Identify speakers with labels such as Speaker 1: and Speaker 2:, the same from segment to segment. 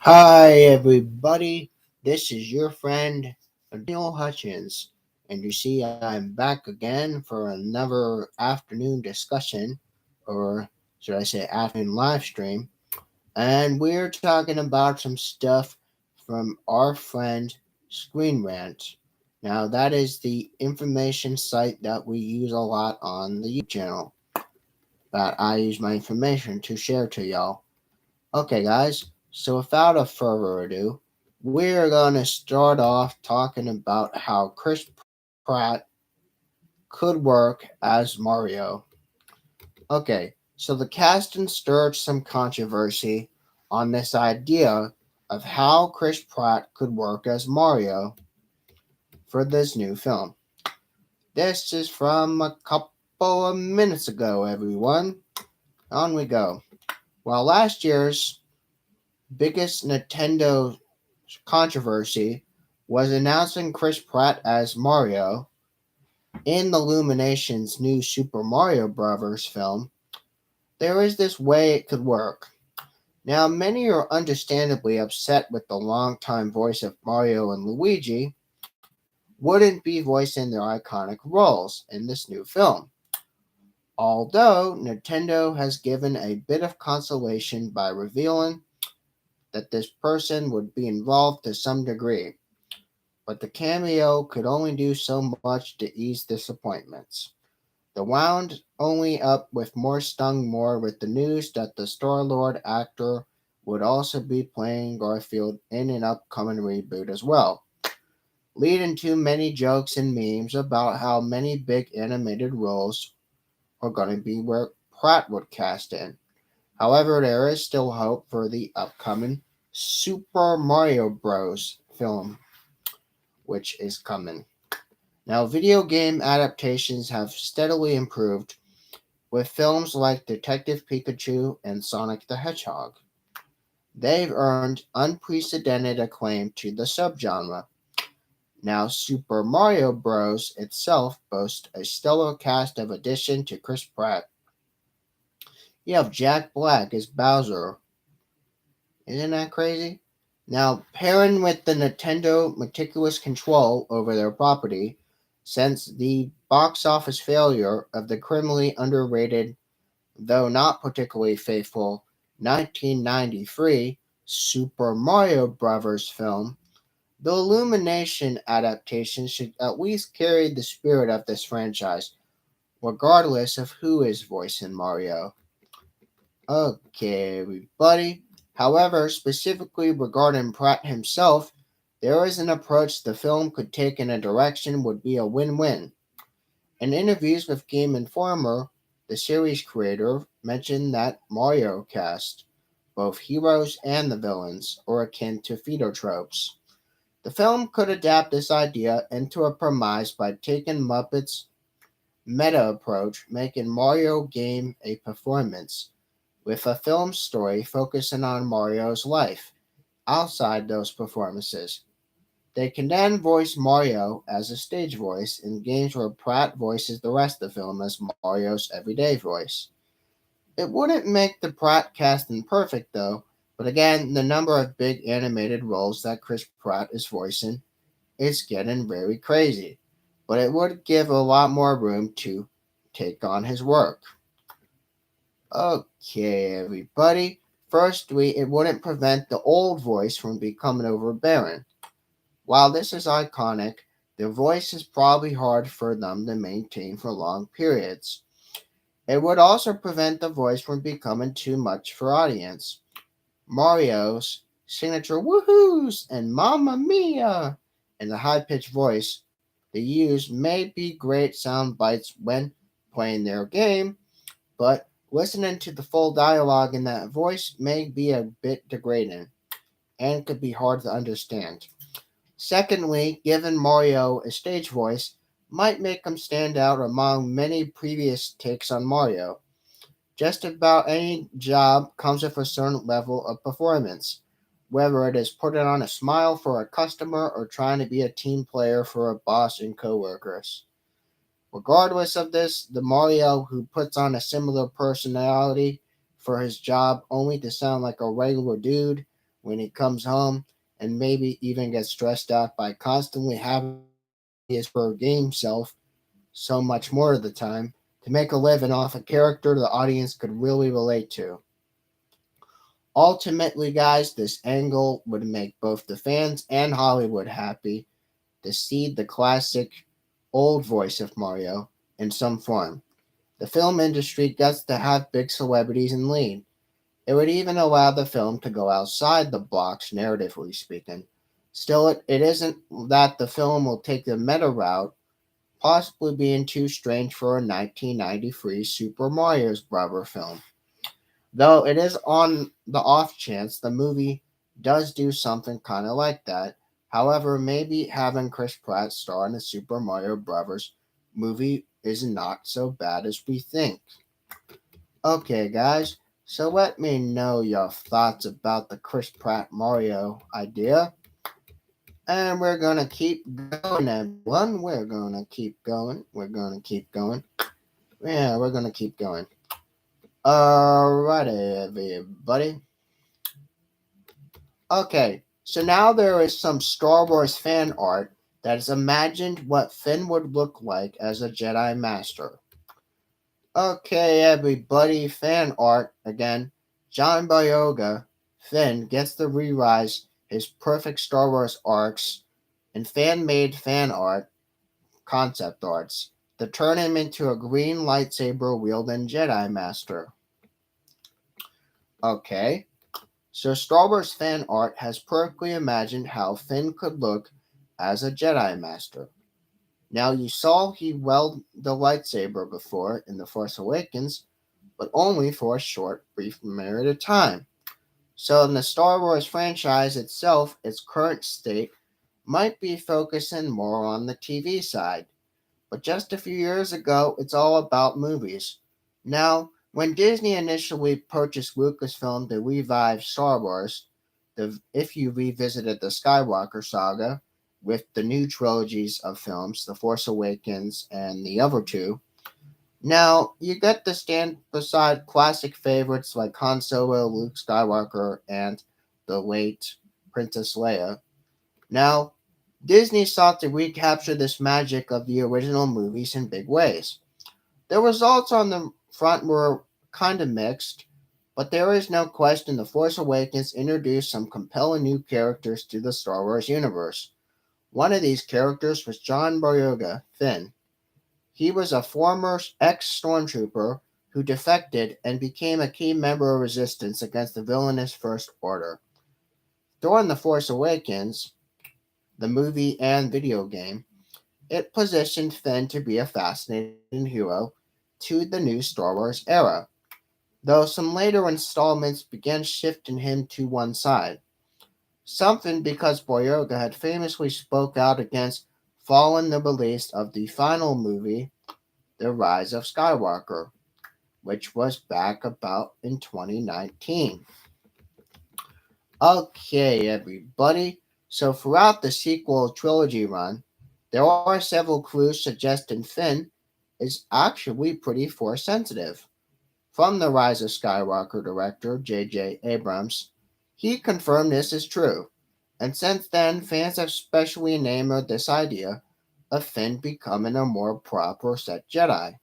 Speaker 1: Hi, everybody. This is your friend Daniel Hutchins, and you see, I'm back again for another afternoon discussion, or should I say, afternoon live stream. And we're talking about some stuff from our friend Screen Rant. Now, that is the information site that we use a lot on the YouTube channel that I use my information to share to y'all. Okay, guys, so without a further ado, we're going to start off talking about how Chris Pratt could work as Mario. Okay, so the casting stirred some controversy on this idea of how Chris Pratt could work as Mario for this new film. This is from a couple of minutes ago, everyone. On we go. While last year's biggest Nintendo controversy was announcing Chris Pratt as Mario in the Illumination's new Super Mario Bros. Film. There is this way it could work. Now, many are understandably upset with the longtime voice of Mario and Luigi wouldn't be voicing their iconic roles in this new film. Although Nintendo has given a bit of consolation by revealing that this person would be involved to some degree, but the cameo could only do so much to ease disappointments. The wound only up with more stung more with the news that the Star-Lord actor would also be playing Garfield in an upcoming reboot as well, leading to many jokes and memes about how many big animated roles are going to be where Pratt would cast in. However, there is still hope for the upcoming Super Mario Bros. Film, which is coming. Now, video game adaptations have steadily improved with films like Detective Pikachu and Sonic the Hedgehog. They've earned unprecedented acclaim to the subgenre. Now, Super Mario Bros. Itself boasts a stellar cast of addition to Chris Pratt. You have Jack Black as Bowser. Isn't that crazy? Now, pairing with the Nintendo meticulous control over their property, since the box office failure of the criminally underrated, though not particularly faithful, 1993 Super Mario Bros. Film, the Illumination adaptation should at least carry the spirit of this franchise, regardless of who is voicing Mario. Okay, everybody. However, specifically regarding Pratt himself, there is an approach the film could take in a direction would be a win-win. In interviews with Game Informer, the series creator mentioned that Mario cast, both heroes and the villains, are akin to feeder tropes. The film could adapt this idea into a premise by taking Muppets' meta approach, making Mario game a performance, with a film story focusing on Mario's life outside those performances. They can then voice Mario as a stage voice in games where Pratt voices the rest of the film as Mario's everyday voice. It wouldn't make the Pratt casting perfect though, but again, the number of big animated roles that Chris Pratt is voicing is getting very crazy. But it would give a lot more room to take on his work. Okay, everybody. Firstly, it wouldn't prevent the old voice from becoming overbearing. While this is iconic, their voice is probably hard for them to maintain for long periods. It would also prevent the voice from becoming too much for audience. Mario's signature woohoos and mamma mia and the high pitched voice they use may be great sound bites when playing their game, but listening to the full dialogue in that voice may be a bit degrading and could be hard to understand. Secondly, giving Mario a stage voice might make him stand out among many previous takes on Mario. Just about any job comes with a certain level of performance, whether it is putting on a smile for a customer or trying to be a team player for a boss and coworkers. Regardless of this, the Mario who puts on a similar personality for his job only to sound like a regular dude when he comes home and maybe even gets stressed out by constantly having to be his per game self so much more of the time to make a living off a character the audience could really relate to. Ultimately, guys, this angle would make both the fans and Hollywood happy to see the classic old voice of Mario in some form. The film industry gets to have big celebrities in lead. It would even allow the film to go outside the blocks, narratively speaking. Still, it isn't that the film will take the meta route, possibly being too strange for a 1993 Super Mario Bros. Film. Though it is on the off chance the movie does do something kind of like that. However, maybe having Chris Pratt star in a Super Mario Bros. Movie is not so bad as we think. Okay, guys, so let me know your thoughts about the Chris Pratt Mario idea. And we're gonna keep going, everyone. We're gonna keep going. We're gonna keep going. Yeah, we're gonna keep going. Alrighty, everybody. Okay, so now there is some Star Wars fan art that has imagined what Finn would look like as a Jedi Master. Okay, everybody, fan art again. John Boyega, Finn, gets to re-rise his perfect Star Wars arcs and fan-made fan art, concept arts, to turn him into a green lightsaber wielding Jedi Master. Okay, so Star Wars fan art has perfectly imagined how Finn could look as a Jedi Master. Now you saw he wielded the lightsaber before in The Force Awakens, but only for a short, brief period of time. So in the Star Wars franchise itself, its current state might be focusing more on the TV side. But just a few years ago, it's all about movies. Now, when Disney initially purchased Lucasfilm to revive Star Wars, if you revisited the Skywalker saga with the new trilogies of films, The Force Awakens and the other two, now you get to stand beside classic favorites like Han Solo, Luke Skywalker, and the late Princess Leia. Now, Disney sought to recapture this magic of the original movies in big ways. The results on the front were kind of mixed, but there is no question The Force Awakens introduced some compelling new characters to the Star Wars universe. One of these characters was John Boyega, Finn. He was a former ex-stormtrooper who defected and became a key member of resistance against the villainous First Order. During The Force Awakens, the movie and video game, it positioned Finn to be a fascinating hero to the new Star Wars era, though some later installments began shifting him to one side. Something because Boyega had famously spoke out against following the release of the final movie, The Rise of Skywalker, which was back about in 2019. Okay, everybody. So throughout the sequel trilogy run, there are several clues suggesting Finn is actually pretty force sensitive. From the Rise of Skywalker director J.J. Abrams, he confirmed this is true, and since then fans have specially enamored this idea of Finn becoming a more proper set Jedi.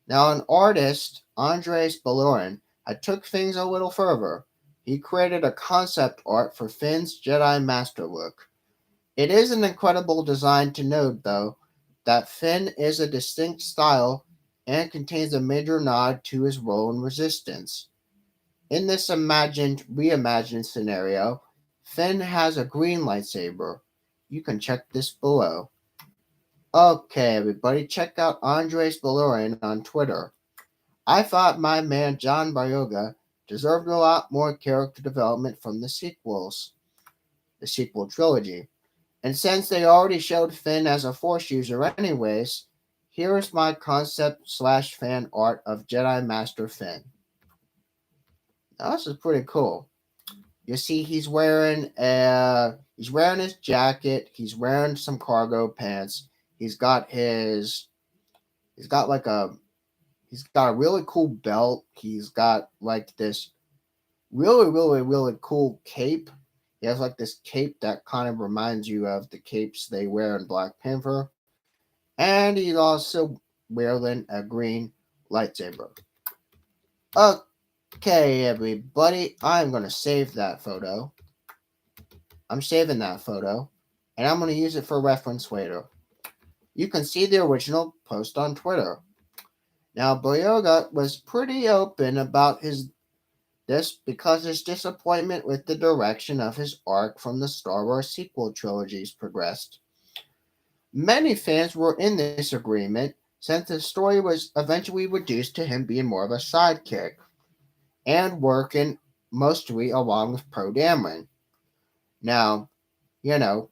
Speaker 1: Now, an artist, Andres Bellerin, had took things a little further. He created a concept art for Finn's Jedi Master look. It is an incredible design to note, though, that Finn is a distinct style and contains a major nod to his role in Resistance. In this reimagined scenario, Finn has a green lightsaber. You can check this below. Okay, everybody, check out Andres Bellerin on Twitter. I thought my man John Boyega deserved a lot more character development from the sequel trilogy. And since they already showed Finn as a Force user anyways, here's my concept slash fan art of Jedi Master Finn. Now this is pretty cool. You see he's wearing his jacket, he's wearing some cargo pants, he's got his he's got like a he's got a really cool belt, he's got like this really, really, really cool cape. He has like this cape that kind of reminds you of the capes they wear in Black Panther. And he's also wearing a green lightsaber. Okay, everybody, I'm going to save that photo. I'm saving that photo, and I'm going to use it for reference later. You can see the original post on Twitter. Now, Boyega was pretty open about this because his disappointment with the direction of his arc from the Star Wars sequel trilogies progressed. Many fans were in this agreement since the story was eventually reduced to him being more of a sidekick and working mostly along with Poe Dameron. Now, you know,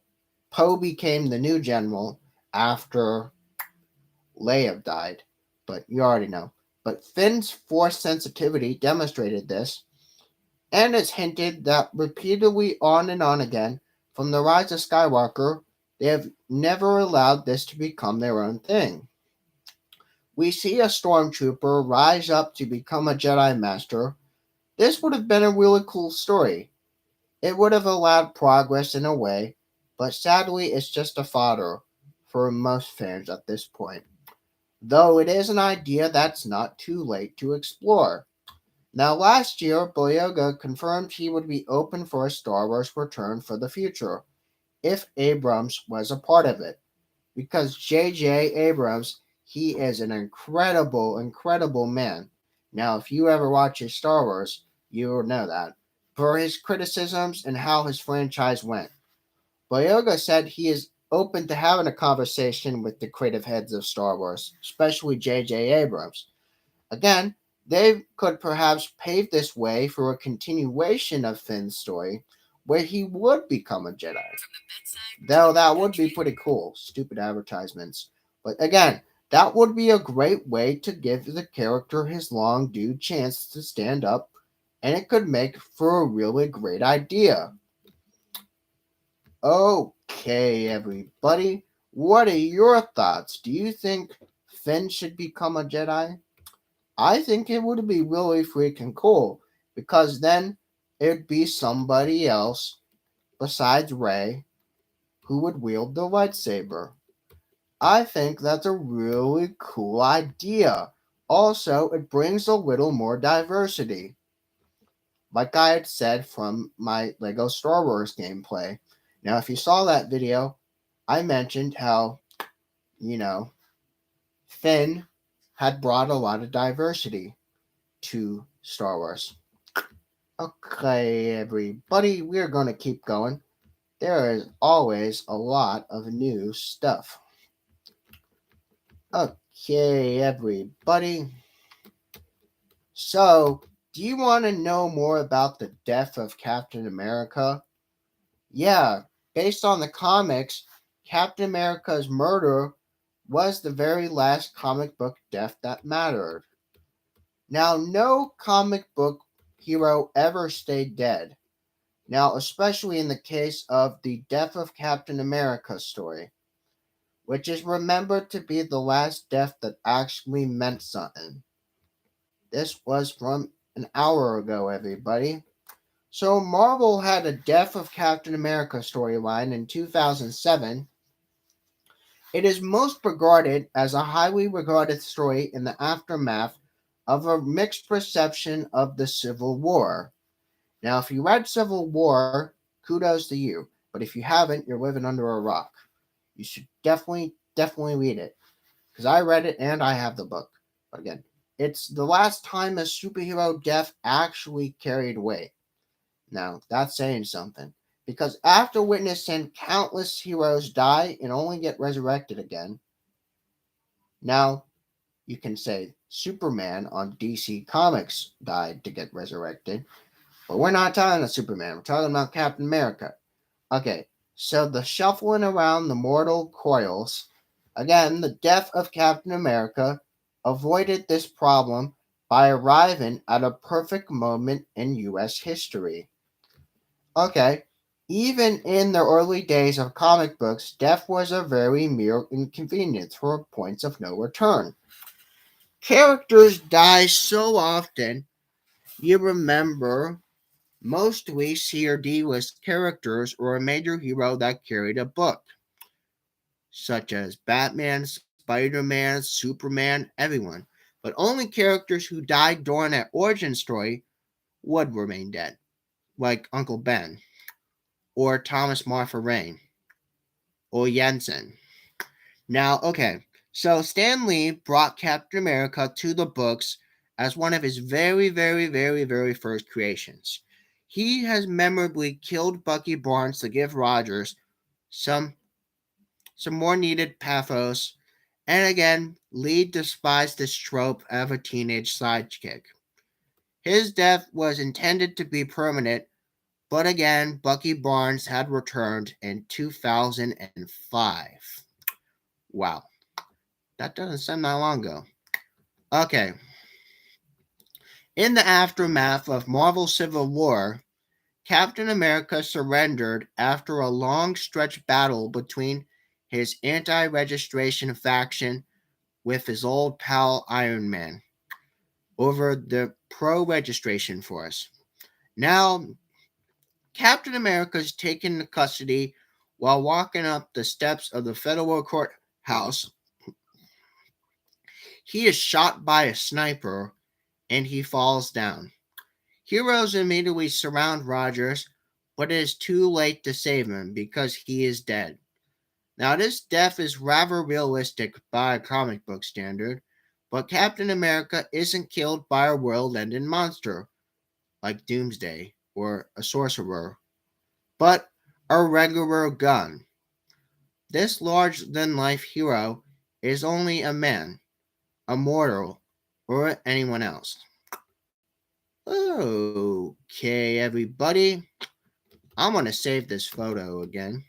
Speaker 1: Poe became the new general after Leia died, but you already know. But Finn's force sensitivity demonstrated this, and it's hinted that repeatedly on and on again, from the rise of Skywalker, they have never allowed this to become their own thing. We see a stormtrooper rise up to become a Jedi Master. This would have been a really cool story. It would have allowed progress in a way, but sadly it's just a fodder for most fans at this point. Though it is an idea that's not too late to explore. Now, last year, Boyega confirmed he would be open for a Star Wars return for the future, if Abrams was a part of it. Because J.J. Abrams, he is an incredible, incredible man. Now, if you ever watch his Star Wars, you will know that. For his criticisms and how his franchise went. Boyega said he is open to having a conversation with the creative heads of Star Wars, especially J.J. Abrams. Again, they could perhaps pave this way for a continuation of Finn's story where he would become a Jedi. Though that would be pretty cool. Stupid advertisements. But again, that would be a great way to give the character his long due chance to stand up, and it could make for a really great idea. Okay, everybody, what are your thoughts? Do you think Finn should become a Jedi? I think it would be really freaking cool because then it'd be somebody else besides Rey who would wield the lightsaber. I think that's a really cool idea. Also, it brings a little more diversity. Like I had said from my Lego Star Wars gameplay. Now, if you saw that video, I mentioned how, you know, Finn had brought a lot of diversity to Star Wars. Okay, everybody, we're going to keep going. There is always a lot of new stuff. Okay, everybody. So, do you want to know more about the death of Captain America? Yeah, based on the comics, Captain America's murder was the very last comic book death that mattered. Now, no comic book hero ever stayed dead. Now, especially in the case of the Death of Captain America story, which is remembered to be the last death that actually meant something. This was from an hour ago, everybody. So, Marvel had a Death of Captain America storyline in 2007. It is most regarded as a highly regarded story in the aftermath of a mixed reception of the Civil War. Now, if you read Civil War, kudos to you. But if you haven't, you're living under a rock. You should definitely read it. Because I read it and I have the book. But again, it's the last time a superhero death actually carried weight. Now, that's saying something. Because after witnessing countless heroes die and only get resurrected again, now you can say Superman on DC Comics died to get resurrected. But we're not talking about Superman, we're talking about Captain America. Okay, so the shuffling around the mortal coils. Again, the death of Captain America avoided this problem by arriving at a perfect moment in US history. Okay, even in the early days of comic books, death was a very mere inconvenience for points of no return. Characters die so often, you remember Most we C or D list characters or a major hero that carried a book, such as Batman, Spider-Man, Superman, everyone. But only characters who died during that origin story would remain dead, like Uncle Ben, or Thomas Martha Rain, or Jensen. Now, okay, so Stan Lee brought Captain America to the books as one of his very, very, very, very first creations. He has memorably killed Bucky Barnes to give Rogers some some more needed pathos, and again, Lee despised this trope of a teenage sidekick. His death was intended to be permanent, but again, Bucky Barnes had returned in 2005. Wow, that doesn't sound that long ago. Okay, in the aftermath of Marvel Civil War, Captain America surrendered after a long stretch battle between his anti registration faction with his old pal Iron Man over the pro registration force. Now, Captain America is taken into custody while walking up the steps of the federal courthouse. He is shot by a sniper and he falls down. Heroes immediately surround Rogers, but it is too late to save him because he is dead. Now, this death is rather realistic by a comic book standard, but Captain America isn't killed by a world-ending monster like Doomsday or a sorcerer, but a regular gun. This large-than-life hero is only a man, a mortal, or anyone else. Okay, everybody. I'm going to save this photo again.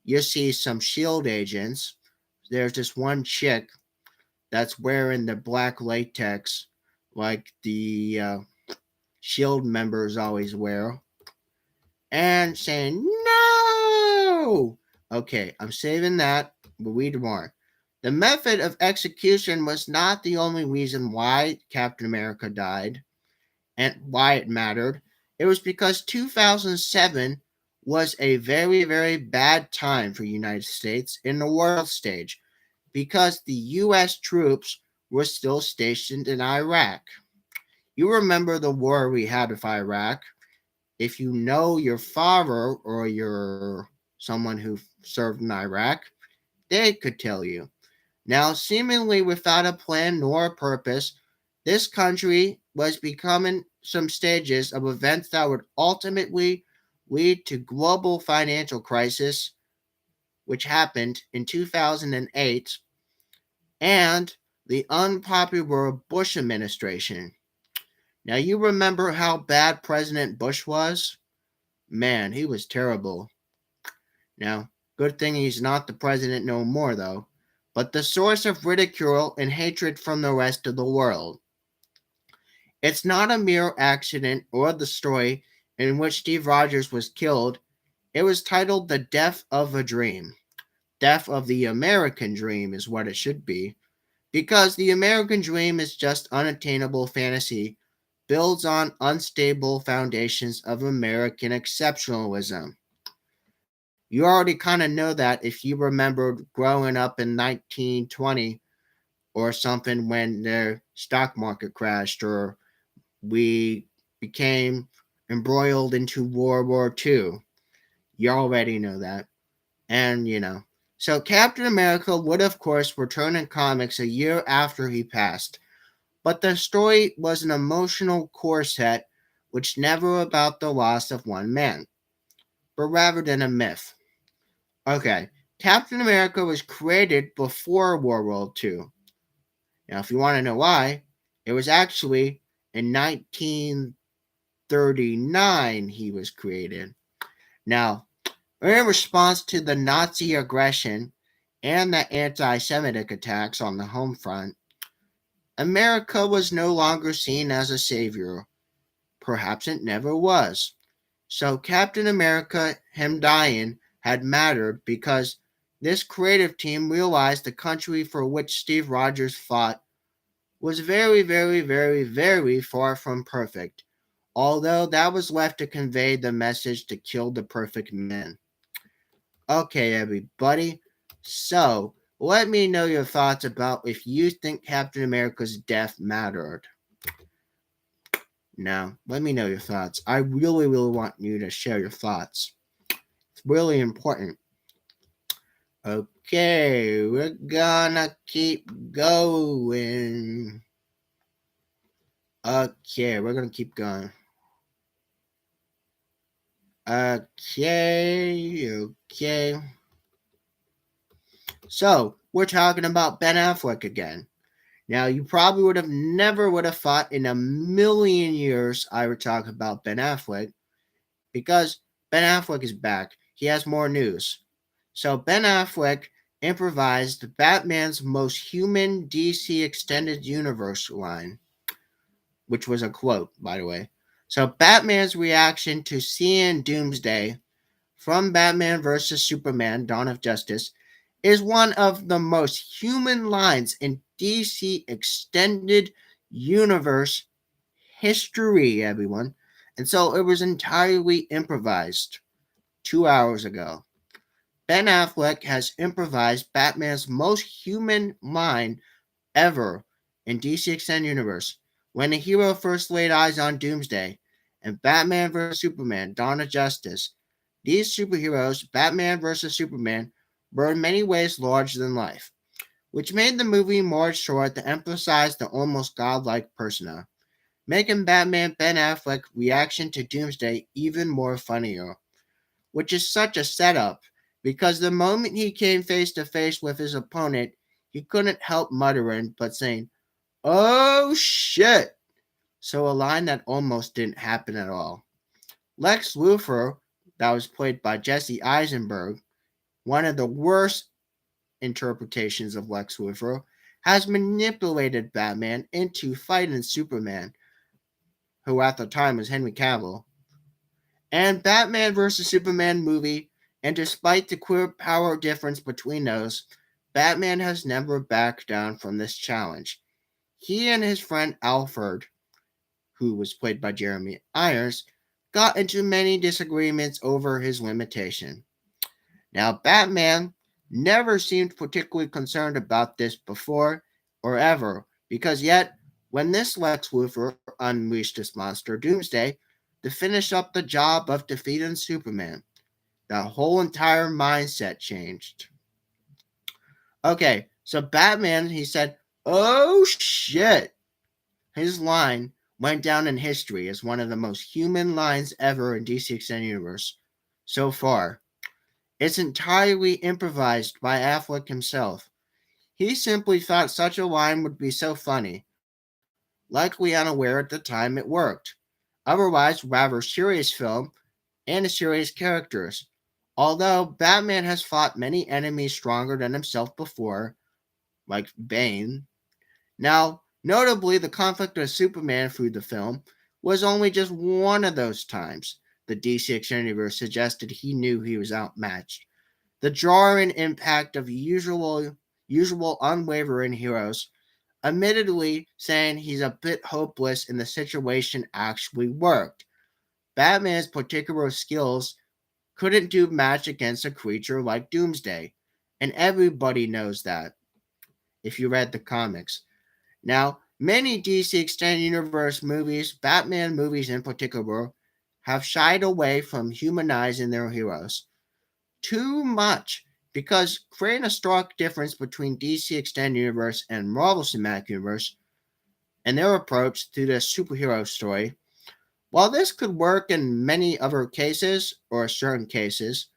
Speaker 1: You see some SHIELD agents. There's this one chick that's wearing the black latex like the SHIELD members always wear. And saying, no! Okay, I'm saving that. We'll read more. The method of execution was not the only reason why Captain America died and why it mattered. It was because 2007 was a very, very bad time for the United States in the world stage because the U.S. troops were still stationed in Iraq. You remember the war we had with Iraq. If you know your father or your someone who served in Iraq, they could tell you. Now, seemingly without a plan nor a purpose, this country was becoming some stages of events that would ultimately lead to global financial crisis, which happened in 2008, and the unpopular Bush administration. Now, you remember how bad President Bush was? Man, he was terrible. Now, good thing he's not the president no more, though, but the source of ridicule and hatred from the rest of the world. It's not a mere accident or the story in which Steve Rogers was killed. It was titled The Death of a Dream. Death of the American Dream is what it should be, because the American dream is just unattainable fantasy, builds on unstable foundations of American exceptionalism. You already kind of know that if you remembered growing up in 1920 or something when the stock market crashed or we became embroiled into World War II. You already know that. And, So Captain America would, of course, return in comics a year after he passed. But the story was an emotional corset which never about the loss of one man, but rather than a myth. Okay, Captain America was created before World War II. Now, if you want to know why, it was actually in 1939 he was created. Now, in response to the Nazi aggression and the anti-Semitic attacks on the home front, America was no longer seen as a savior. Perhaps it never was. So Captain America, him dying, had mattered because this creative team realized the country for which Steve Rogers fought was very, very, very, very far from perfect. although that was left to convey the message to kill the perfect man. Okay, everybody. So, let me know your thoughts about if you think Captain America's death mattered. Now, let me know your thoughts. I really, really want you to share your thoughts. It's really important. Okay, we're gonna keep going. Okay, we're gonna keep going. Okay. So, we're talking about Ben Affleck again. Now, you probably would have thought in a million years I would talk about Ben Affleck because Ben Affleck is back. He has more news. So, Ben Affleck improvised Batman's most human DC Extended Universe line, which was a quote, by the way. So, Batman's reaction to seeing Doomsday from Batman vs. Superman Dawn of Justice is one of the most human lines in DC Extended Universe history, everyone. And so it was entirely improvised 2 hours ago. Ben Affleck has improvised Batman's most human line ever in DC Extended Universe. When the hero first laid eyes on Doomsday and Batman vs. Superman Dawn of Justice, these superheroes, Batman vs. Superman, were in many ways larger than life, which made the movie more short to emphasize the almost godlike persona, making Batman Ben Affleck's reaction to Doomsday even more funnier, which is such a setup because the moment he came face to face with his opponent, he couldn't help muttering but saying, "Oh shit!" So a line that almost didn't happen at all. Lex Luthor, that was played by Jesse Eisenberg, one of the worst interpretations of Lex Luthor, has manipulated Batman into fighting Superman, who at the time was Henry Cavill. And Batman vs. Superman movie, and despite the clear power difference between those, Batman has never backed down from this challenge. He and his friend Alfred, who was played by Jeremy Irons, got into many disagreements over his limitation. Now, Batman never seemed particularly concerned about this before or ever, because yet, when this Lex Luthor unleashed this monster Doomsday to finish up the job of defeating Superman, the whole entire mindset changed. Okay, so Batman, he said, "Oh shit." His line went down in history as one of the most human lines ever in DC Extended Universe so far. It's entirely improvised by Affleck himself. He simply thought such a line would be so funny, likely unaware at the time it worked. Otherwise, rather serious film and serious characters. Although Batman has fought many enemies stronger than himself before, like Bane. Now, notably, the conflict with Superman through the film was only just one of those times the DC Extended Universe suggested he knew he was outmatched. The jarring impact of usual unwavering heroes, admittedly saying he's a bit hopeless in the situation actually worked. Batman's particular skills couldn't do match against a creature like Doomsday, and everybody knows that if you read the comics. Now, many DC Extended Universe movies, Batman movies in particular, have shied away from humanizing their heroes too much because creating a stark difference between DC Extended Universe and Marvel Cinematic Universe and their approach to the superhero story. While this could work in many other cases or certain cases,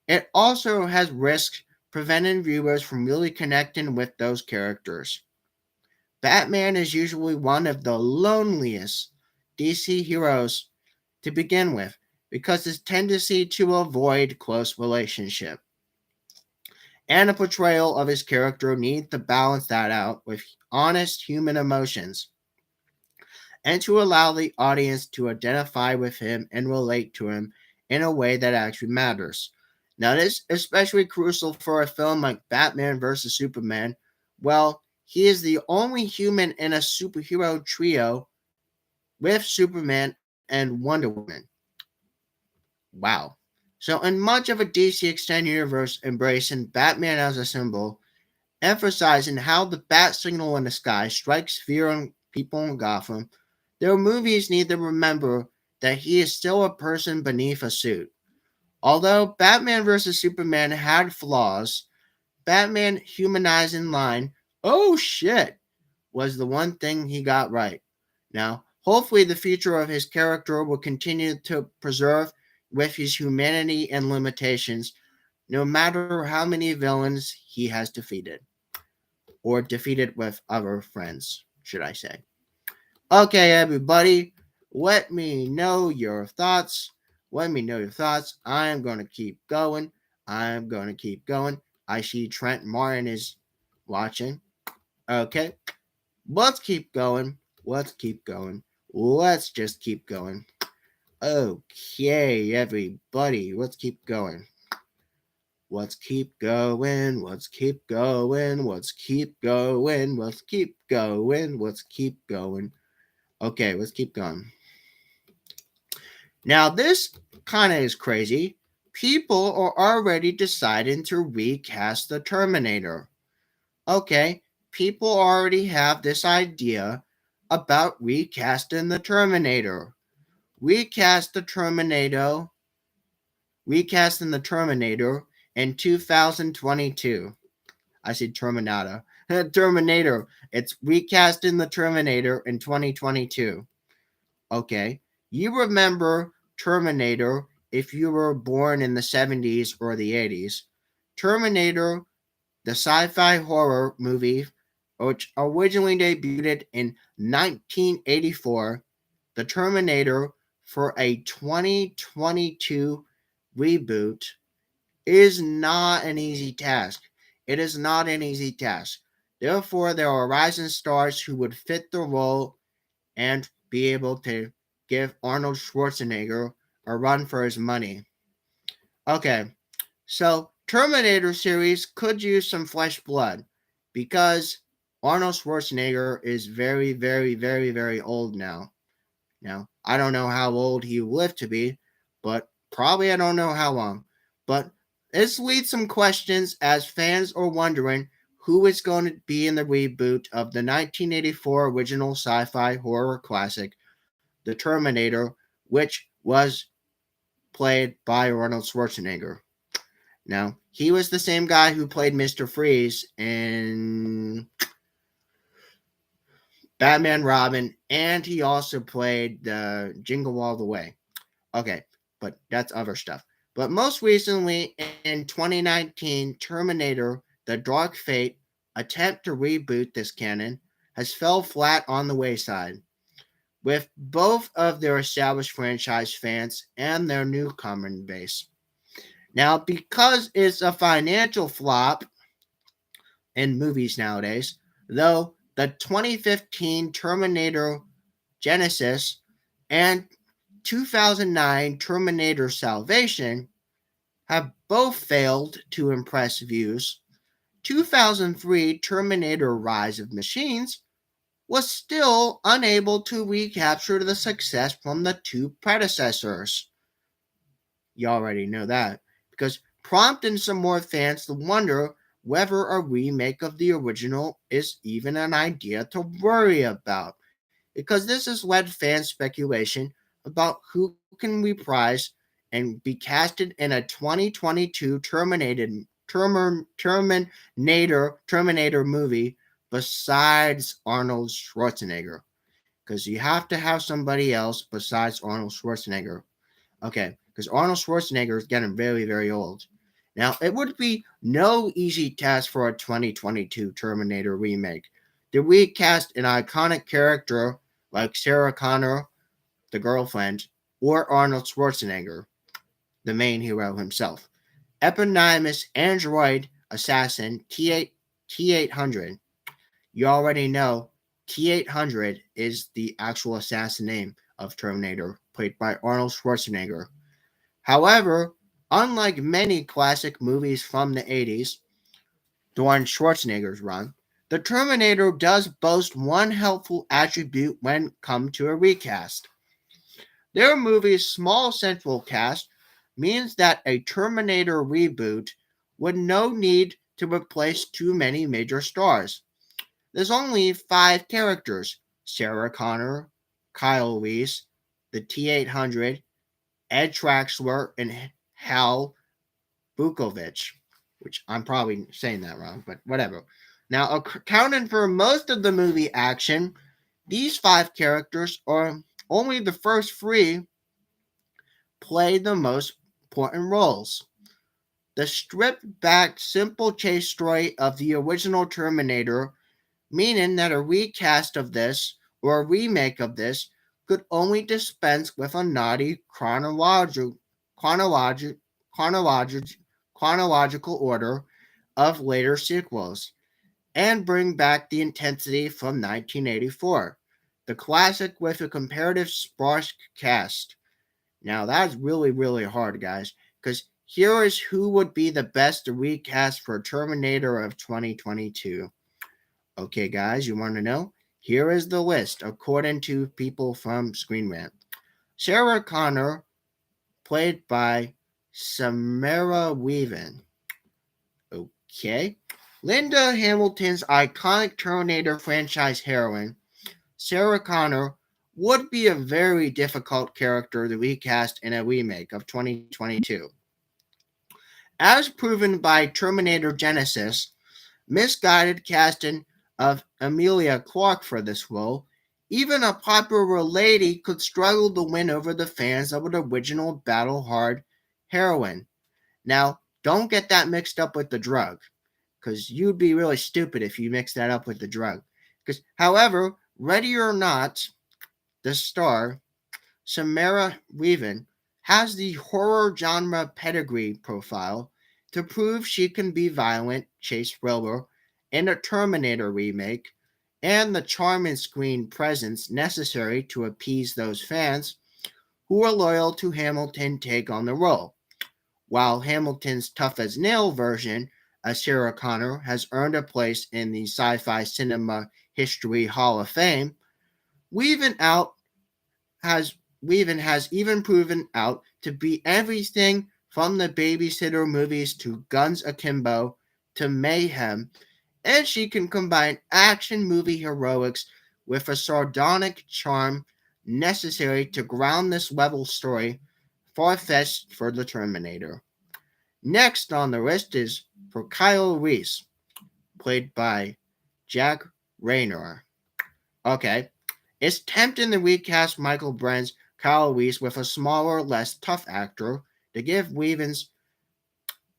Speaker 1: it also has risks preventing viewers from really connecting with those characters. Batman is usually one of the loneliest DC heroes to begin with because his tendency to avoid close relationship. And a portrayal of his character needs to balance that out with honest human emotions and to allow the audience to identify with him and relate to him in a way that actually matters. Now, this is especially crucial for a film like Batman vs. Superman. Well, he is the only human in a superhero trio with Superman and Wonder Woman. Wow. So, in much of a DC Extended Universe embracing Batman as a symbol, emphasizing how the bat signal in the sky strikes fear on people in Gotham, their movies need to remember that he is still a person beneath a suit. Although Batman vs. Superman had flaws, Batman humanizing line, "Oh shit," was the one thing he got right. Now, hopefully, the future of his character will continue to preserve with his humanity and limitations, no matter how many villains he has defeated, or defeated with other friends, should I say. Okay, everybody, let me know your thoughts. Let me know your thoughts. I'm going to keep going. I'm going to keep going. I see Trent Martin is watching. Okay, let's keep going. Let's keep going. Let's just keep going. Okay, everybody, let's keep going. Let's keep going. Let's keep going. Let's keep going. Let's keep going. Let's keep going. Okay, let's keep going. Now, this kind of is crazy. People are already deciding to recast the Terminator. Okay, people already have this idea about recasting the Terminator. Recast the Terminator, Recasting the Terminator in 2022. I said Terminator. Terminator. It's recasting the Terminator in 2022. Okay. You remember Terminator if you were born in the 70s or the 80s. Terminator, the sci fi horror movie, which originally debuted in 1984, the Terminator for a 2022 reboot is not an easy task. It is not an easy task. Therefore, there are rising stars who would fit the role and be able to give Arnold Schwarzenegger a run for his money. Okay, so Terminator series could use some fresh blood because Arnold Schwarzenegger is very, very, very, very old now. Now, I don't know how old he will live to be, but probably I don't know how long. But this leads some questions as fans are wondering who is going to be in the reboot of the 1984 original sci fi horror classic, The Terminator, which was played by Arnold Schwarzenegger. Now, he was the same guy who played Mr. Freeze in Batman Robin, and he also played Jingle All the Way. Okay, but that's other stuff. But most recently, in 2019, Terminator The Dark Fate attempt to reboot this canon has fell flat on the wayside, with both of their established franchise fans and their newcomer base. Now, because it's a financial flop in movies nowadays, though the 2015 Terminator Genesis and 2009 Terminator Salvation have both failed to impress views. 2003 Terminator Rise of Machines was still unable to recapture the success from the two predecessors. You already know that. Because prompting some more fans to wonder whether a remake of the original is even an idea to worry about. Because this has led fan speculation about who can reprise and be casted in a 2022 Terminator movie besides Arnold Schwarzenegger. Because you have to have somebody else besides Arnold Schwarzenegger. Okay, because Arnold Schwarzenegger is getting very, very old. Now, it would be no easy task for a 2022 Terminator remake to recast an iconic character like Sarah Connor, the girlfriend, or Arnold Schwarzenegger, the main hero himself. Eponymous android assassin T800. You already know T800 is the actual assassin name of Terminator, played by Arnold Schwarzenegger. However, unlike many classic movies from the 80s during Schwarzenegger's run, the Terminator does boast one helpful attribute when come to a recast. Their movie's small central cast means that a Terminator reboot would no need to replace too many major stars. There's only five characters: Sarah Connor, Kyle Reese, the T-800, Ed Traxler, and Hal Bukovich, which I'm probably saying that wrong, but whatever. Now, accounting for most of the movie action, these five characters are only the first three play the most important roles. The stripped back, simple chase story of the original Terminator, meaning that a recast of this or a remake of this could only dispense with a naughty chronologi- chronologi- chronological order of later sequels and bring back the intensity from 1984. The classic with a comparative sparse cast. Now that's really, really hard, guys, because here is who would be the best to recast for Terminator of 2022. Okay, guys, you want to know? Here is the list according to people from Screen Rant. Sarah Connor, played by Samara Weaving. Okay. Linda Hamilton's iconic Terminator franchise heroine, Sarah Connor, would be a very difficult character to recast in a remake of 2022. As proven by Terminator Genesis, misguided casting of Emilia Clarke for this role, even a popular lady could struggle to win over the fans of an original battle hard heroine. Now, don't get that mixed up with the drug, because you'd be really stupid if you mix that up with the drug. Because, however, Ready or Not, the star, Samara Weaving, has the horror genre pedigree profile to prove she can be violent, chase thriller, in a Terminator remake, and the charm and screen presence necessary to appease those fans who are loyal to Hamilton take on the role. While Hamilton's tough as nail version, as Sarah Connor, has earned a place in the Sci Fi Cinema History Hall of Fame, Weaving out has has even proven out to be everything from the babysitter movies to Guns Akimbo to Mayhem, and she can combine action movie heroics with a sardonic charm necessary to ground this level story far-fetched for the Terminator. Next on the list is for Kyle Reese, played by Jack Raynor. Okay, it's tempting to recast Michael Brenn's Kyle Reese with a smaller, less tough actor to give Weaven's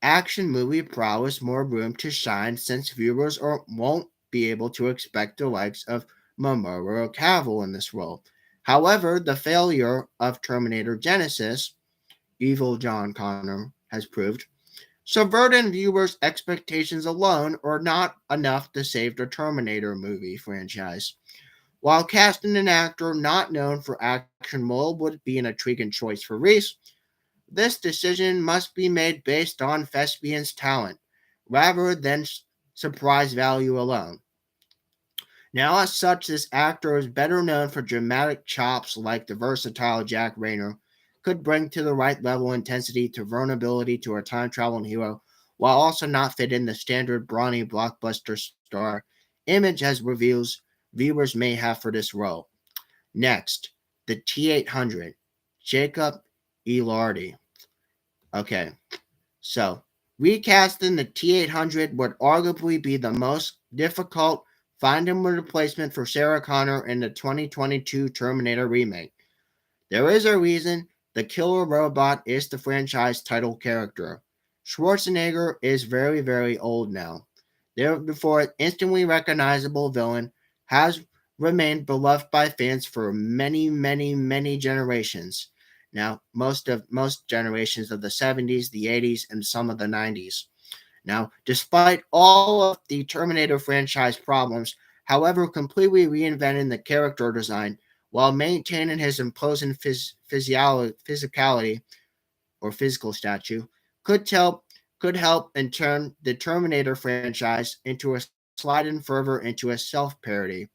Speaker 1: action movie prowess more room to shine since viewers won't be able to expect the likes of Memorial Cavill in this role. However, the failure of Terminator Genesis, Evil John Connor has proved, subverting viewers' expectations alone are not enough to save the Terminator movie franchise. While casting an actor not known for action role would be an intriguing choice for Reese, this decision must be made based on Thespian's talent, rather than surprise value alone. Now, as such, this actor is better known for dramatic chops like the versatile Jack Raynor could bring to the right level intensity to vulnerability to a time traveling hero, while also not fit in the standard brawny blockbuster star image as reviews viewers may have for this role. Next, the T-800, Jacob Elordi. Okay, so recasting the T-800 would arguably be the most difficult finding a replacement for Sarah Connor in the 2022 Terminator remake. There is a reason the killer robot is the franchise title character. Schwarzenegger is very, very old now. Therefore, instantly recognizable villain has remained beloved by fans for many, many, many generations. Now, most generations of the 70s, the 80s, and some of the 90s. Now, despite all of the Terminator franchise problems, however, completely reinventing the character design while maintaining his imposing physicality or physical stature could help and turn the Terminator franchise into a sliding further into a self-parody.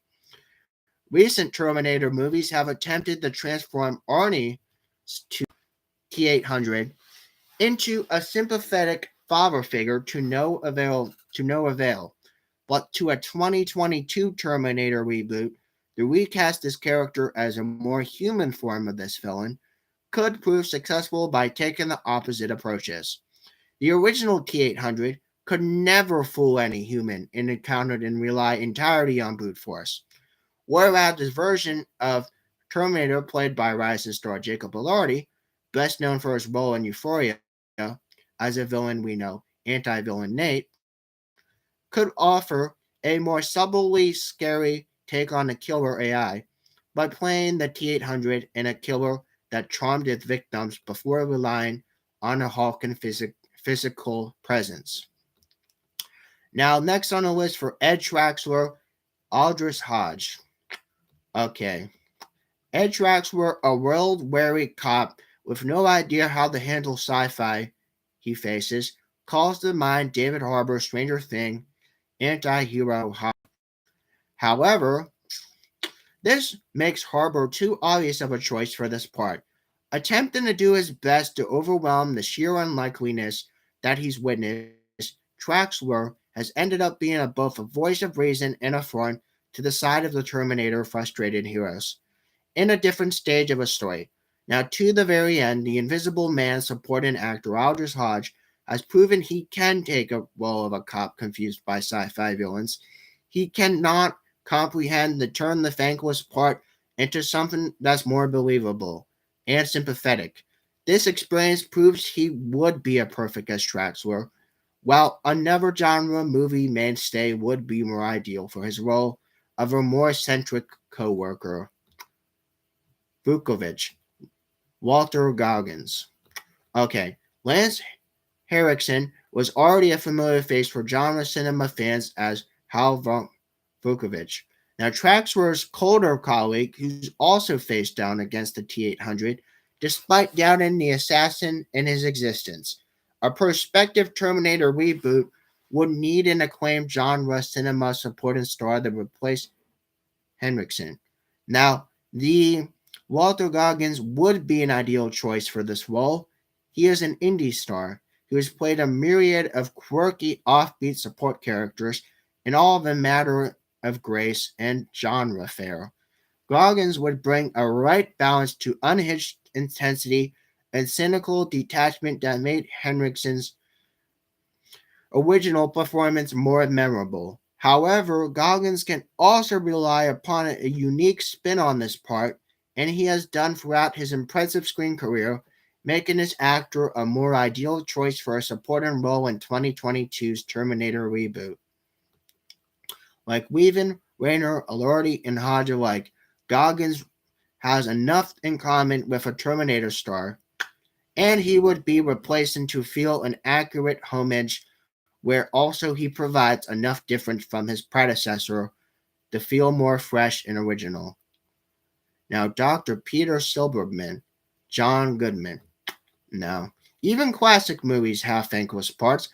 Speaker 1: Recent Terminator movies have attempted to transform Arnie to T-800 into a sympathetic father figure to no avail. But to a 2022 Terminator reboot, the recast this character as a more human form of this villain could prove successful by taking the opposite approaches. The original T-800 could never fool any human and encountered and rely entirely on brute force, whereas this version of Terminator, played by Rising star Jacob Elordi, best known for his role in Euphoria as a villain we know, anti-villain Nate, could offer a more subtly scary take on the killer AI by playing the T-800 and a killer that charmed its victims before relying on a Hulk physical presence. Now, next on the list for Ed Traxler, Aldous Hodge. Okay. Ed Traxler, a world-weary cop with no idea how to handle sci-fi he faces, calls to mind David Harbour's Stranger Things anti-hero Hodge. However, this makes Harbour too obvious of a choice for this part, attempting to do his best to overwhelm the sheer unlikeliness that he's witnessed. Traxler has ended up being both a voice of reason and a thorn to the side of the Terminator frustrated heroes, in a different stage of a story. Now, to the very end, the Invisible Man supporting actor Aldous Hodge has proven he can take a role of a cop confused by sci-fi villains. He cannot comprehend the turn the thankless part into something that's more believable and sympathetic. This experience proves he would be a perfect as Traxler, while another genre movie mainstay would be more ideal for his role of a more eccentric co-worker. Vukovich, Walter Goggins. Okay, Lance Henriksen was already a familiar face for genre cinema fans as Hal Vukovich. Now, Traxler's colder colleague, who's also faced down against the T-800, despite doubting the assassin and his existence. A prospective Terminator reboot would need an acclaimed genre cinema supporting star to replace Henriksen. Now, the Walter Goggins would be an ideal choice for this role. He is an indie star who has played a myriad of quirky, offbeat support characters, and all of them matter of grace and genre fare. Goggins would bring a right balance to unhinged intensity and cynical detachment that made Henriksen's original performance more memorable. However, Goggins can also rely upon a unique spin on this part, and he has done throughout his impressive screen career, making this actor a more ideal choice for a supporting role in 2022's Terminator reboot. Like Weaving, Raynor, Elordi, and Hodge alike, Goggins has enough in common with a Terminator star, and he would be replacing to feel an accurate homage where also he provides enough difference from his predecessor to feel more fresh and original. Now, Dr. Peter Silberman, John Goodman. Now, even classic movies have thankless parts.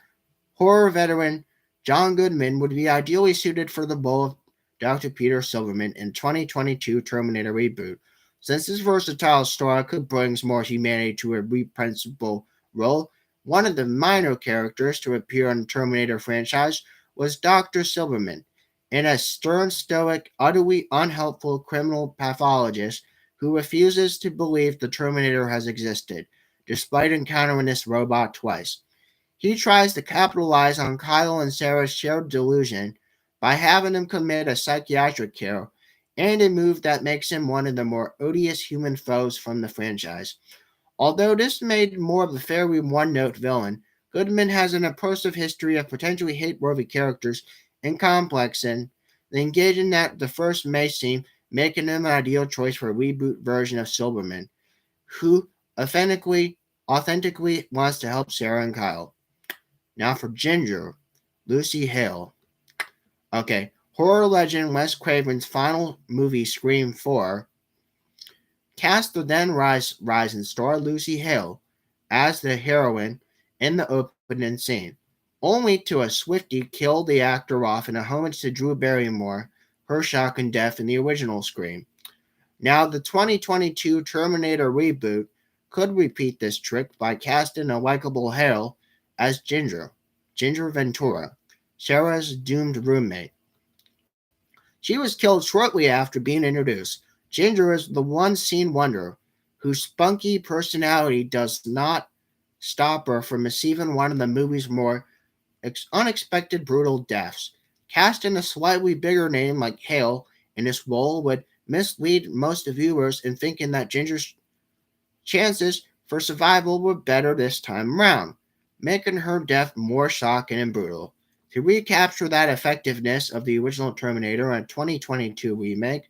Speaker 1: Horror veteran John Goodman would be ideally suited for the role of Dr. Peter Silverman in 2022 Terminator reboot, since this versatile star could bring more humanity to a reprehensible role. One of the minor characters to appear in the Terminator franchise was Dr. Silverman, and a stern, stoic, utterly unhelpful criminal pathologist who refuses to believe the Terminator has existed, despite encountering this robot twice. He tries to capitalize on Kyle and Sarah's shared delusion by having them commit a psychiatric care, and a move that makes him one of the more odious human foes from the franchise. Although this made more of a fairly one-note villain, Goodman has an oppressive history of potentially hate-worthy characters and complex, and the engaging that the first may seem, making him an ideal choice for a reboot version of Silverman, who authentically wants to help Sarah and Kyle. Now for Ginger, Lucy Hale. Okay, horror legend Wes Craven's final movie, Scream 4, cast the then rising star Lucy Hale as the heroine in the opening scene, only to a Swiftie kill the actor off in a homage to Drew Barrymore, her shocking death in the original Scream. Now, the 2022 Terminator reboot could repeat this trick by casting a likable Hale as Ginger Ventura, Sarah's doomed roommate. She was killed shortly after being introduced. Ginger is the one scene wonder whose spunky personality does not stop her from receiving one of the movie's more unexpected brutal deaths. Casting a slightly bigger name like Hale in this role would mislead most viewers in thinking that Ginger's chances for survival were better this time around, making her death more shocking and brutal. To recapture that effectiveness of the original Terminator and 2022 remake,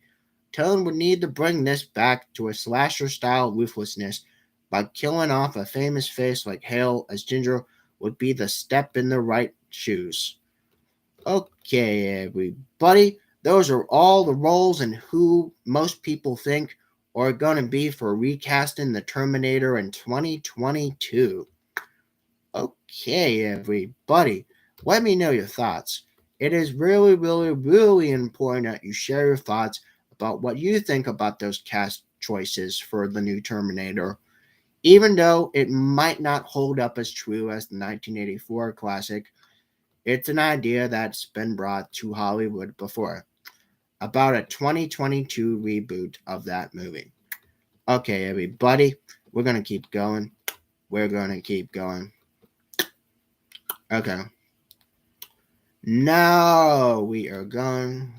Speaker 1: Tone would need to bring this back to a slasher style ruthlessness by killing off a famous face like Hale as Ginger would be the step in the right shoes. Okay, everybody, those are all the roles and who most people think are going to be for recasting the Terminator in 2022. Okay, everybody, let me know your thoughts. It is really, really, really important that you share your thoughts about what you think about those cast choices for the new Terminator, even though it might not hold up as true as the 1984 classic. It's an idea that's been brought to Hollywood before about a 2022 reboot of that movie. Okay, everybody, we're going to keep going. We're going to keep going. Okay. Now we are going.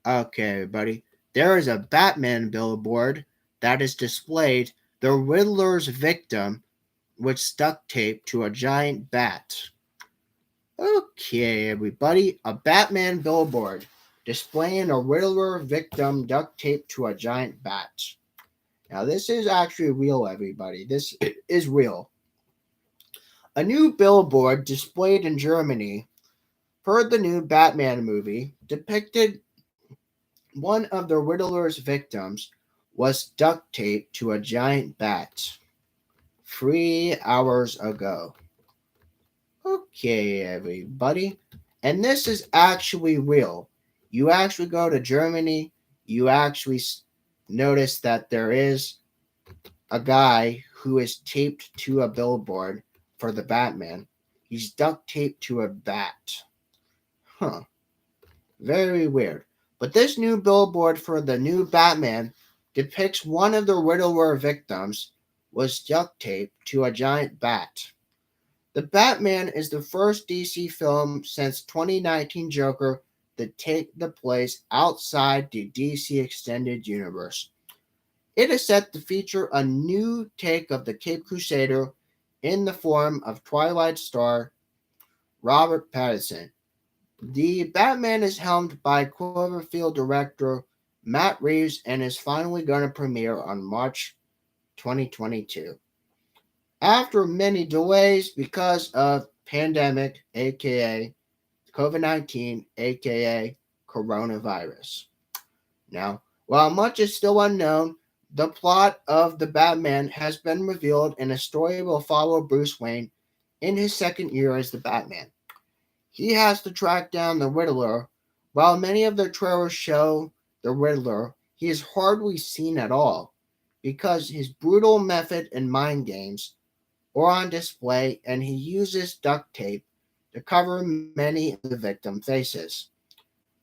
Speaker 1: Okay, everybody. There is a Batman billboard that is displayed the Riddler's victim with duct tape to a giant bat. Okay, everybody. A Batman billboard displaying a Riddler victim duct taped to a giant bat. Now, this is actually real, everybody. This is real. A new billboard displayed in Germany for the new Batman movie depicted one of the Riddler's victims was duct taped to a giant bat 3 hours ago. Okay, everybody. And this is actually real. You actually go to Germany, you actually notice that there is a guy who is taped to a billboard for the Batman. He's duct taped to a bat. Huh. Very weird. But this new billboard for the new Batman depicts one of the Riddler victims was duct taped to a giant bat. The Batman is the first DC film since 2019 Joker to take the place outside the DC Extended Universe. It is set to feature a new take of the Cape Crusader in the form of Twilight star Robert Pattinson. The Batman is helmed by Cloverfield director Matt Reeves and is finally going to premiere on March 2022. After many delays because of pandemic, aka COVID-19, aka coronavirus. Now, while much is still unknown, the plot of the Batman has been revealed and a story will follow Bruce Wayne in his second year as the Batman. He has to track down the Riddler. While many of the trailers show the Riddler, he is hardly seen at all because his brutal method and mind games are on display and he uses duct tape to cover many of the victim faces,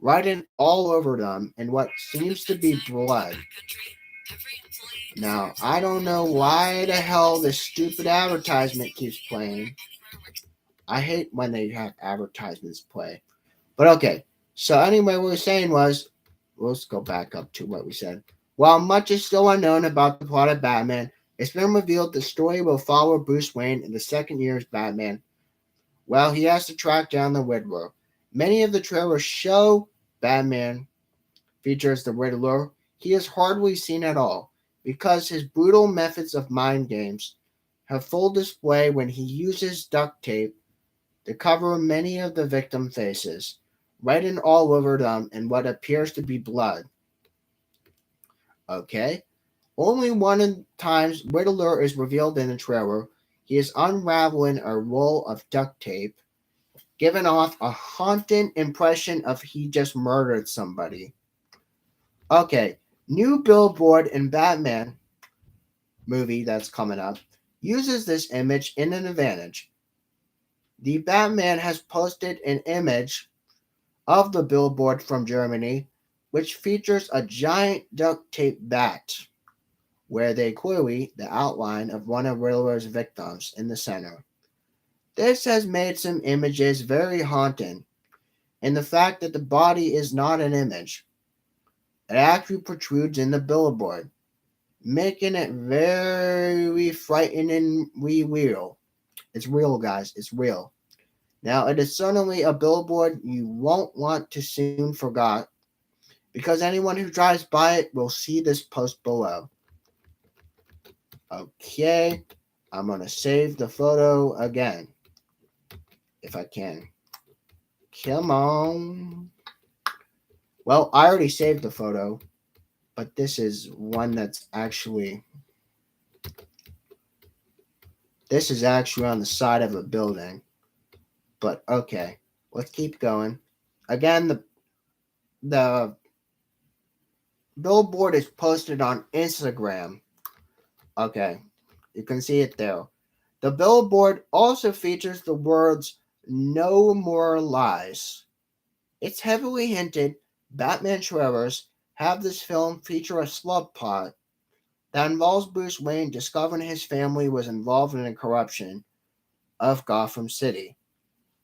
Speaker 1: writing all over them in what seems to be blood. Now, I don't know why the hell this stupid advertisement keeps playing. I hate when they have advertisements play. But okay, so anyway, what we were saying was, let's go back up to what we said. While much is still unknown about the plot of Batman, it's been revealed the story will follow Bruce Wayne in the second year as Batman, while he has to track down the Riddler. Many of the trailers show Batman features the Riddler. He is hardly seen at all because his brutal methods of mind games have full display when he uses duct tape to cover many of the victim faces, writing all over them in what appears to be blood. Okay? Only one of the times Riddler is revealed in the trailer, he is unraveling a roll of duct tape, giving off a haunting impression of he just murdered somebody. Okay, new billboard in Batman movie that's coming up uses this image in an advantage. The Batman has posted an image of the billboard from Germany, which features a giant duct tape bat, where they query the outline of one of Riddler's victims in the center. This has made some images very haunting, and the fact that the body is not an image, it actually protrudes in the billboard, making it very frighteningly real. It's real, guys, it's real. Now, it is certainly a billboard you won't want to soon forget, because anyone who drives by it will see this post below. Okay, I'm going to save the photo again, if I can. Come on. Well, I already saved the photo, but this is one this is actually on the side of a building. But okay, let's keep going. Again, the billboard is posted on Instagram. Okay, you can see it there. The billboard also features the words "No More Lies." It's heavily hinted Batman trailers have this film feature a subplot that involves Bruce Wayne discovering his family was involved in the corruption of Gotham City.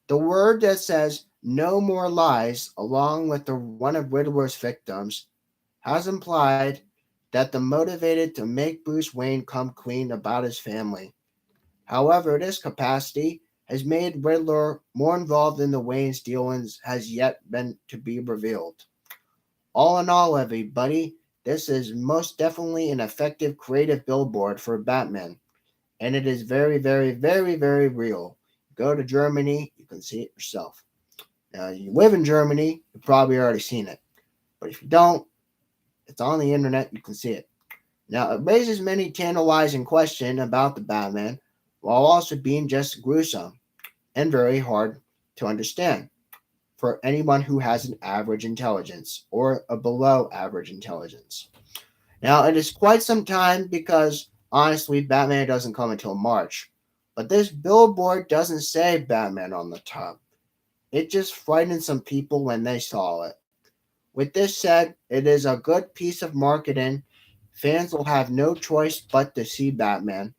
Speaker 1: The word that says "No More Lies" along with the one of Riddler's victims has implied that the motivated to make Bruce Wayne come clean about his family. However, this capacity has made Riddler more involved in the Wayne's dealings has yet been to be revealed. All in all, everybody, this is most definitely an effective creative billboard for Batman, and it is very, very, very, very real. Go to Germany, you can see it yourself. Now, you live in Germany, you've probably already seen it, but if you don't, it's on the internet, you can see it. Now, it raises many tantalizing questions about the Batman, while also being just gruesome and very hard to understand for anyone who has an average intelligence or a below average intelligence. Now, it is quite some time because, honestly, Batman doesn't come until March. But this billboard doesn't say Batman on the top. It just frightened some people when they saw it. With this said, it is a good piece of marketing. Fans will have no choice but to see Batman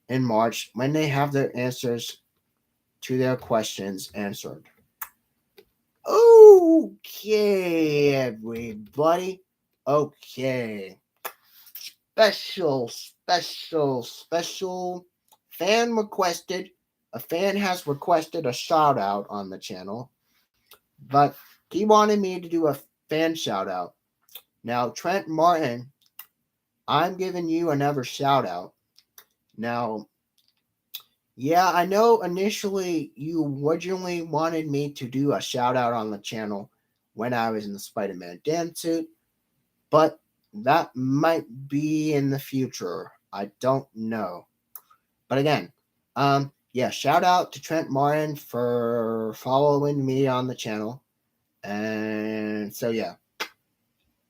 Speaker 1: in March when they have their answers to their questions answered. Okay, everybody. Okay. Special fan requested. A fan has requested a shout out on the channel, but he wanted me to do a fan shout out. Now, Trent Martin, I'm giving you another shout out. Now, yeah, I know initially you originally wanted me to do a shout out on the channel when I was in the Spider Man Dan suit, but that might be in the future. I don't know. But again, yeah, shout out to Trent Martin for following me on the channel. And so, yeah,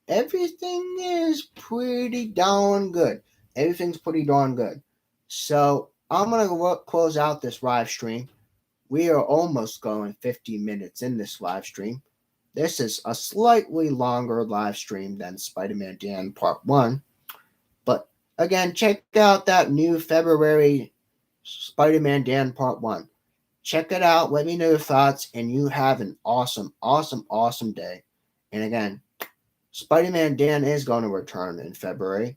Speaker 1: everything is pretty darn good. Everything's pretty darn good. So, I'm going to close out this live stream. We are almost going 50 minutes in this live stream. This is a slightly longer live stream than Spider Man Dan Part 1. But again, check out that new February Spider Man Dan Part 1. Check it out. Let me know your thoughts, and you have an awesome, awesome, awesome day. And again, Spider Man Dan is going to return in February.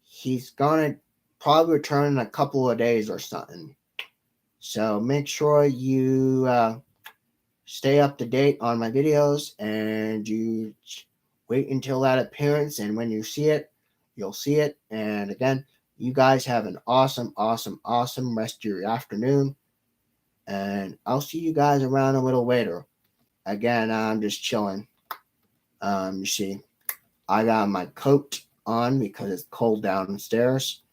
Speaker 1: He's going to probably return in a couple of days or something. So make sure you stay up to date on my videos and you wait until that appearance. And when you see it, you'll see it. And again, you guys have an awesome, awesome, awesome rest of your afternoon. And I'll see you guys around a little later. Again, I'm just chilling. You see, I got my coat on because it's cold downstairs.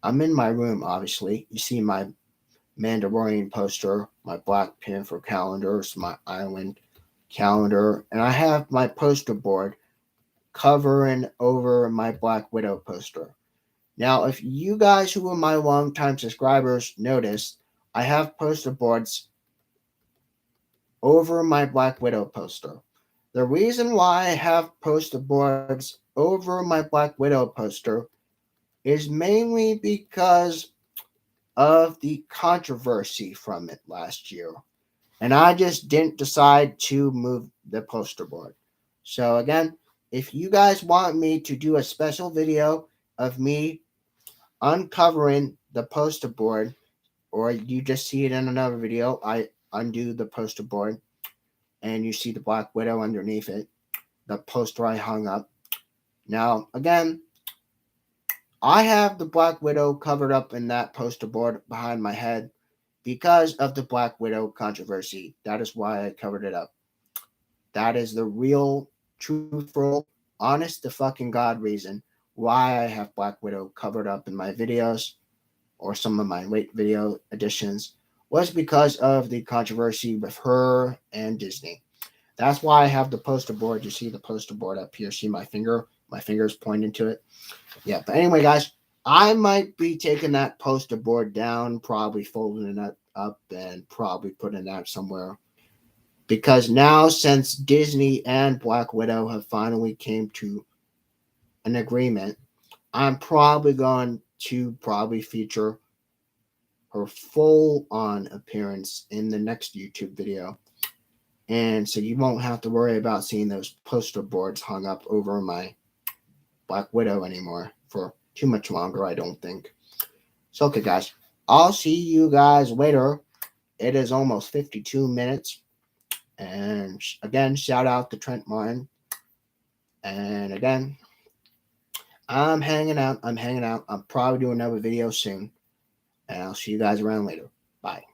Speaker 1: I'm in my room, obviously. You see my Mandalorian poster, my Black Panther calendars, my Island calendar, and I have my poster board covering over my Black Widow poster. Now, if you guys who are my longtime subscribers noticed, I have poster boards over my Black Widow poster. The reason why I have poster boards over my Black Widow poster is mainly because of the controversy from it last year. And I just didn't decide to move the poster board. So, again, if you guys want me to do a special video of me uncovering the poster board, or you just see it in another video, I undo the poster board and you see the Black Widow underneath it, the poster I hung up. Now, again, I have the Black Widow covered up in that poster board behind my head because of the Black Widow controversy. That is why I covered it up. That is the real, truthful, honest to fucking God reason why I have Black Widow covered up in my videos or some of my late video editions was because of the controversy with her and Disney. That's why I have the poster board. You see the poster board up here. See my finger? My finger's pointing to it. Yeah, but anyway, guys, I might be taking that poster board down, probably folding it up and probably putting that somewhere. Because now, since Disney and Black Widow have finally came to an agreement, I'm probably going to probably feature her full on appearance in the next YouTube video. And so you won't have to worry about seeing those poster boards hung up over my Black Widow anymore for too much longer, I don't think. So, okay, guys, I'll see you guys later. It is almost 52 minutes. And again, shout out to Trent Martin. And again, I'm hanging out. I'm hanging out. I'm probably doing another video soon. And I'll see you guys around later. Bye.